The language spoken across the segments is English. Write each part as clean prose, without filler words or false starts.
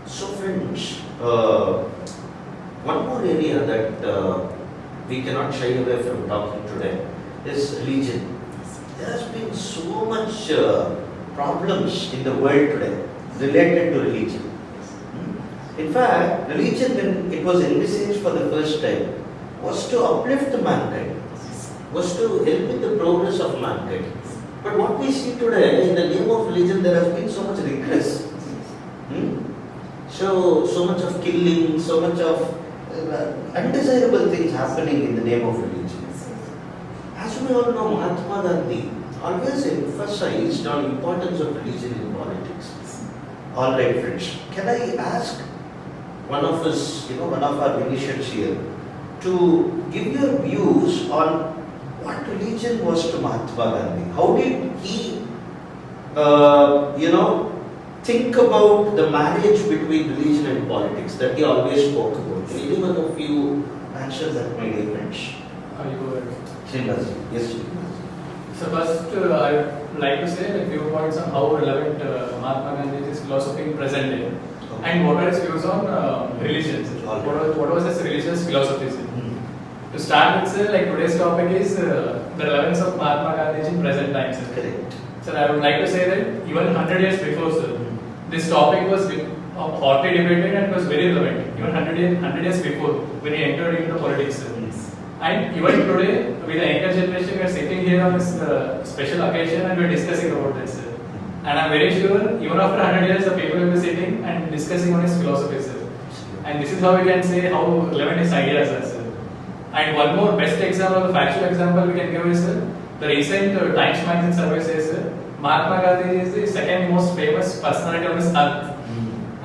So friends, one more area that we cannot shy away from talking today is religion. There has been so much problems in the world today related to religion. In fact, religion, when it was envisaged for the first time, was to uplift mankind, was to help in the progress of mankind. But what we see today, in the name of religion, there has been so much regress. So much of killing, so much of undesirable things happening in the name of religion. As we all know, Mahatma Gandhi always emphasized on importance of religion in politics. All right, friends, can I ask one of us, one of our winnishers here, to give your views on what religion was to Mahatma Gandhi? How did he, think about the marriage between religion and politics that he always spoke about? Can you give us a few answers that my dear friends? You go ahead. Srinivas, yes, Srinivas. So first, I would like to say a few points on how relevant Mahatma Gandhi's philosophy in present day, and what are his views on religions. What was his religious philosophy? To start with, today's topic is the relevance of Mahatma Gandhi in present times. Correct. So I would like to say that even 100 years before, this topic was hotly debated and was very relevant. Even 100 years before, when he entered into politics. And even today, with the younger generation, we are sitting here on this special occasion and we are discussing about this. And I am very sure, even after 100 years, the people will be sitting and discussing on his philosophy. And this is how we can say how relevant his ideas are. And one more best example, the factual example we can give is the recent Times Magazine survey says Mahatma Gandhi is the second most famous personality on this earth.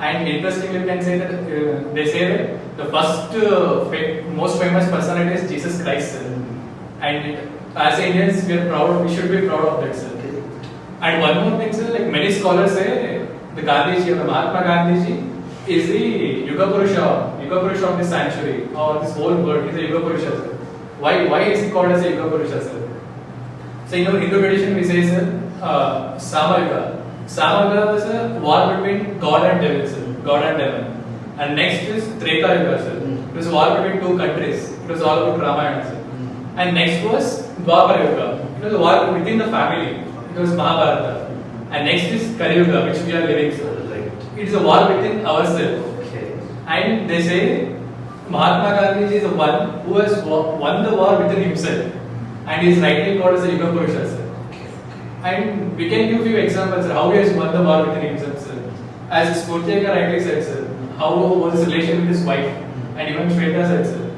And interestingly, we can say that they say that the first most famous personality is Jesus Christ. And as Indians, we are proud. We should be proud of that, sir. And one more thing, sir, many scholars say the Gandhiji or the Mahatma Gandhiji is the Yuga Purusha of this century or this whole world. He is a Yuga Purusha, sir. Why is he called as a Yuga Purusha, sir? So in our Hindu tradition, we say, sir, Samayuga. Samayuga was a war between God and devil, sir. God and devil. And next is Treta Yuga, sir. It was a war between two countries. It was all about Ramayana, sir. And next was Dwapara Yuga. It was a war within the family. It was Mahabharata. And next is Kali Yuga, which we are living, sir. It is a war within ourselves. Okay. And they say Mahatma Gandhi is the one who has won the war within himself. And he is rightly called as a Yuga Purusha, sir. And we can give few examples, sir, how he has won the war within himself, sir. As Spurteka rightly said, sir, how was his relation with his wife. And even Shweta said, sir,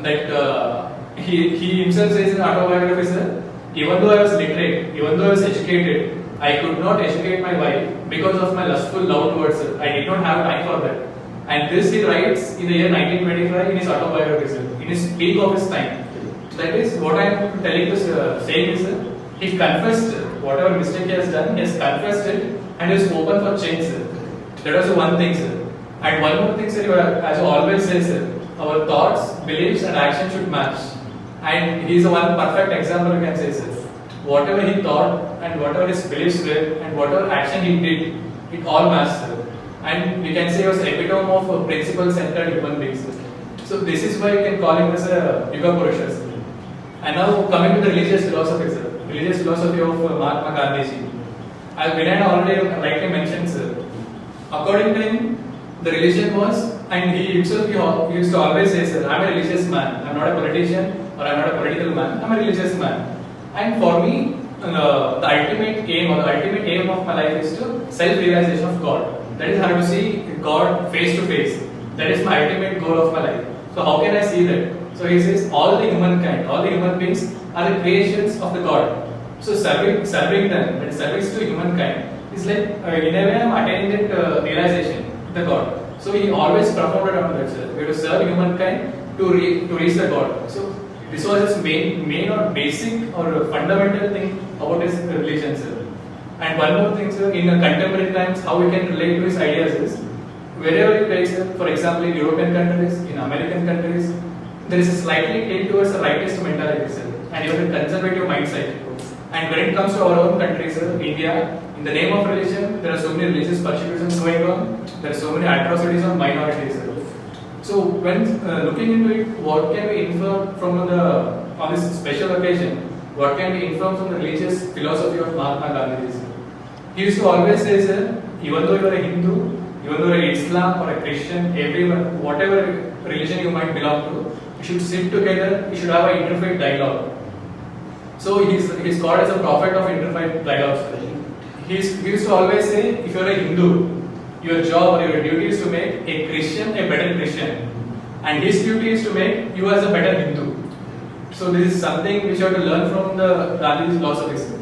that he himself says in autobiography, sir, even though I was literate, even though I was educated, I could not educate my wife because of my lustful love towards her. I did not have time for that. And this he writes in the year 1925 in his autobiography, sir, in his peak of his time. That is what I am telling to saying is, sir, he confessed whatever mistake he has done, he has confessed it and is open for change, sir. That was one thing, sir. And one more thing, sir, as you always say, sir, our thoughts, beliefs and actions should match. And he is one perfect example, you can say, sir. Whatever he thought and whatever his beliefs were and whatever action he did, it all matched, sir. And we can say he was the epitome of a principle-centered human being, sir. So this is why you can call him as a Yuga Purusha, sir. And now coming to the religious philosophy, sir. Religious philosophy of Mahatma Gandhi. As Vinay already rightly mentioned, sir. According to him, the religion was, and he himself he used to always say, sir, I am a religious man. I am not a politician or I am not a political man. I am a religious man. And for me, the ultimate aim of my life is to self-realization of God. That is how to see God face to face. That is my ultimate goal of my life. So how can I see that? So he says all the humankind, all the human beings are the creations of the God. So serving them, that service to humankind is like in a way I am attaining that realization, the God. So he always propounded on that, sir. We have to serve humankind to reach the God. So this was his main or basic or fundamental thing about his religion, sir. And one more thing, sir, in contemporary times, how we can relate to his ideas is, wherever you place, sir, for example, in European countries, in American countries, there is a slightly tilt towards the rightist mentality, sir, and even a conservative mindset. And when it comes to our own country, sir, India, in the name of religion, there are so many religious persecutions going on. There are so many atrocities on minorities. Sir. So when looking into it, what can we infer from on this special occasion? What can we infer from the religious philosophy of Mahatma Gandhi? Sir? He used to always say, sir, even though you are a Hindu, even though you are Islam or a Christian, everyone, whatever religion you might belong to, you should sit together. You should have an interfaith dialogue. So he's called as a prophet of interfaith dialogue. He used to always say, if you are a Hindu, your job or your duty is to make a Christian a better Christian, and his duty is to make you as a better Hindu. So this is something which you have to learn from the Gandhi's philosophy.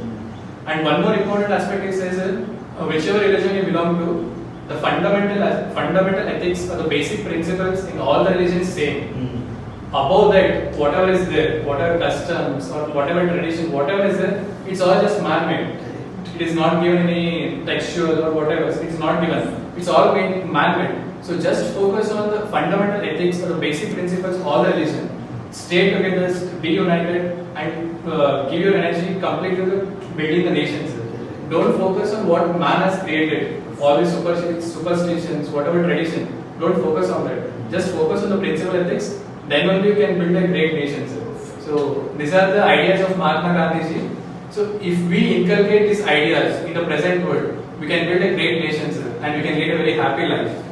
And one more important aspect is whichever religion you belong to, the fundamental ethics or the basic principles in all the religions same. Above that, whatever is there, whatever customs or whatever tradition, whatever is there, it's all just man-made. It is not given any textual or whatever. It's not given. It's all made man-made. So just focus on the fundamental ethics or the basic principles of all the religion. Stay together, be united, and give your energy completely to building the nations. Don't focus on what man has created. All these superstitions, whatever tradition. Don't focus on that. Just focus on the principal ethics. Then only you can build a great nation. So these are the ideas of Mahatma Gandhiji. So if we inculcate these ideas in the present world, we can build a great nation, sir, and we can lead a very happy life.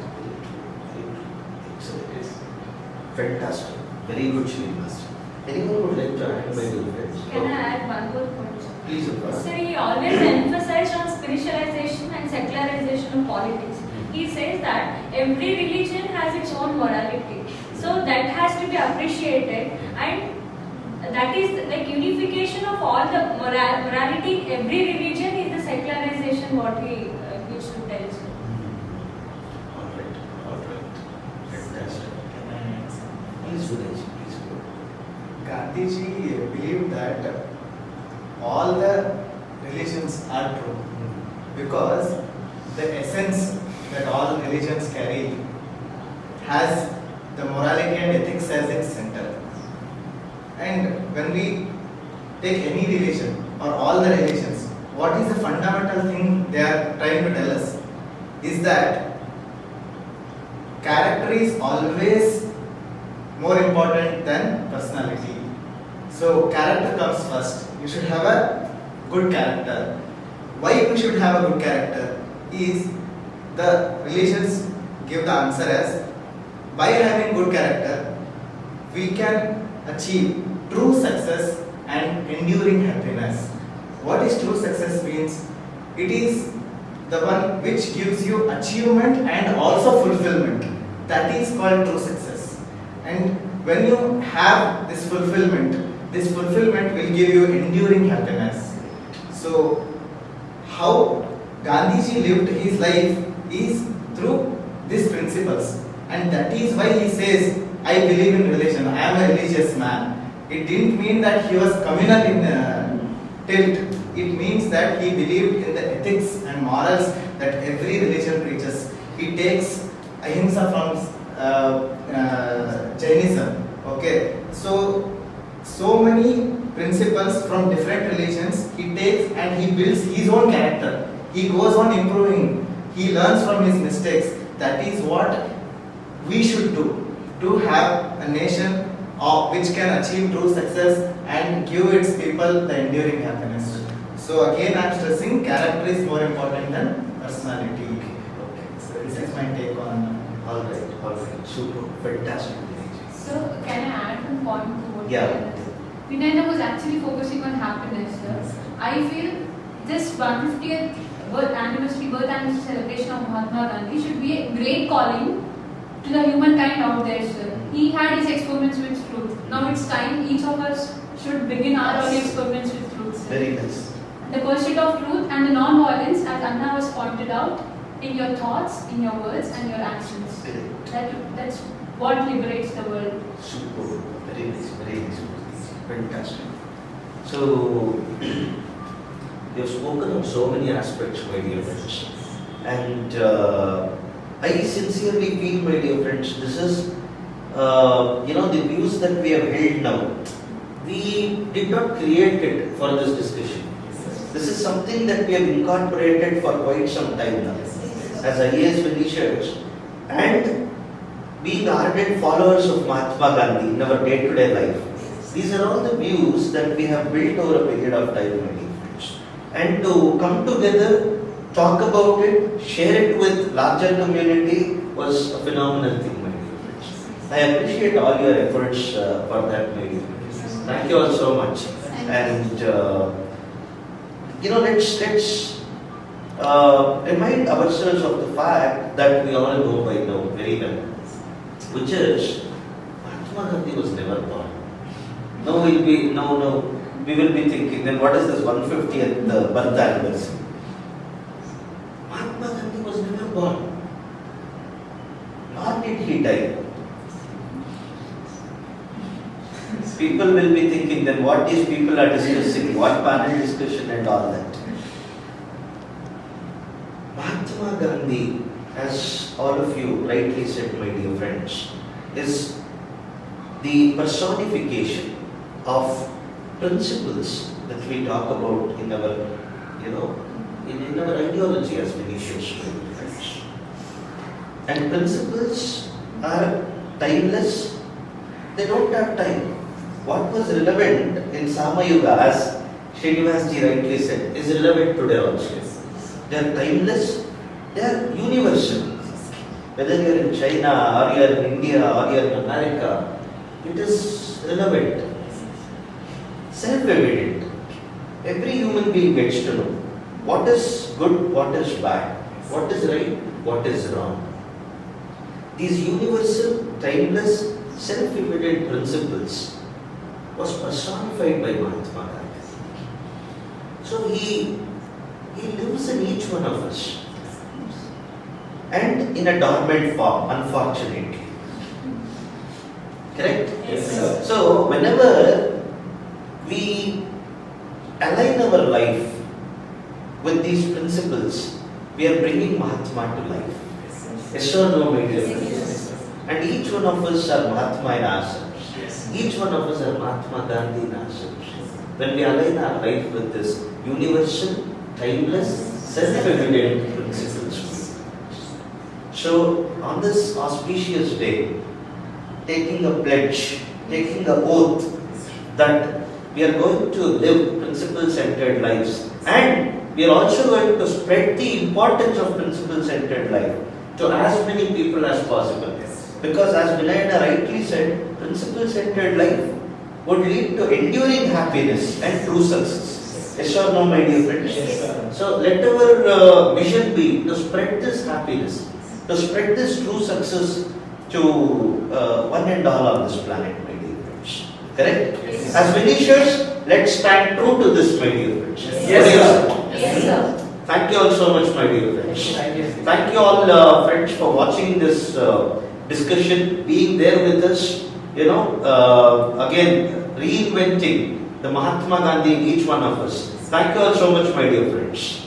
Fantastic. Very good, Srinivas. Anyone would like to add, my dear friends? Can I add one more point? Please, So he always emphasized on spiritualization and secularization of politics. He says that every religion has its own morality. So that has to be appreciated, and that is like unification of all the morality in every religion is the secularization what we should tell. Alright. Fantastic. Please, Uday, please go. Gandhiji believed that all the religions are true because the essence that all religions carry has the morality and ethics as its center. And when we take any religion or all the religions, what is the fundamental thing they are trying to tell us is that character is always more important than personality. So character comes first. You should have a good character. Why you should have a good character is the religions give the answer as by having good character we can achieve true success and enduring happiness. What is true success means? It is the one which gives you achievement and also fulfillment. That is called true success. And when you have this fulfillment will give you enduring happiness. So how Gandhiji lived his life is through these principles, and that is why he says, I believe in religion, I am a religious man. It didn't mean that he was communal in tilt. It means that he believed in the ethics and morals that every religion preaches. He takes ahimsa from Jainism. Okay, so many principles from different religions he takes and he builds his own character. He goes on improving. He learns from his mistakes. That is what we should do to have a nation which can achieve true success and give its people the enduring happiness. So again I am stressing character is more important than personality. Okay. So this is my take on. Alright. Super. Fantastic. So can I add one point to what Yeah. Vinayana was actually focusing on happiness. I feel this 150th birth anniversary celebration of Mahatma Gandhi should be a great calling to the humankind out there, sir. He had his experiments with truth. Now it's time each of us should begin our own experiments with truth, sir. Very nice. The pursuit of truth and the non-violence, as Anna was pointed out, in your thoughts, in your words and your actions. That's what liberates the world. Super. Very nice. Fantastic. So, you have spoken on so many aspects, my dear friends. And I sincerely feel, my dear friends, this is, the views that we have held now. We did not create it for this discussion. This is something that we have incorporated for quite some time now as IAS Winnishers, and being ardent followers of Mahatma Gandhi in our day-to-day life. These are all the views that we have built over a period of time, my dear friends. And to come together, talk about it, share it with larger community was a phenomenal thing, my dear friends. I appreciate all your efforts for that, my dear friends. Thank you all so much. And let's remind ourselves of the fact that we all know by now very well, which is Mahatma Gandhi was never born. Now we will be thinking, then what is this 150th birth anniversary? Mahatma Gandhi was never born. Nor did he die. People will be thinking, then what these people are discussing, what panel discussion and all that. Mahatma Gandhi, as all of you rightly said, my dear friends, is the personification of principles that we talk about in our, in our ideology as Winnishers, my dear friends. And principles are timeless. They don't have time. What was relevant in Samayuga, as Srinivasji rightly said, is relevant today also. They are timeless, they are universal. Whether you are in China, or you are in India, or you are in America, it is relevant, self-evident. Every human being gets to know what is good, what is bad, what is right, what is wrong. These universal, timeless, self-evident principles was personified by Mahatma Gandhi. So he lives in each one of us, and in a dormant form, unfortunately. Correct? Yes, sir. So whenever we align our life with these principles, we are bringing Mahatma to life. Yes or no, my dear friends? And each one of us are Mahatma in ourselves. Each one of us are Mahatma Gandhi in ourselves. When we align our life with this universal, timeless, self-evident principles. So, on this auspicious day, taking a pledge, taking an oath that we are going to live principle-centered lives, and we are also going to spread the importance of principle-centered life to as many people as possible. Because as Vinayana rightly said, principle-centered life would lead to enduring happiness and true success. Yes or no, my dear friends? Yes, sir. So let our mission be to spread this happiness, to spread this true success to one and all on this planet, my dear friends. Correct? Yes. As Winnishers, let's stand true to this, my dear friends. Yes, sir. Yes, sir. Thank you all so much, my dear friends. Thank you. Thank you all, friends, for watching this discussion, being there with us. Again, reinventing the Mahatma Gandhi in each one of us. Thank you all so much, my dear friends.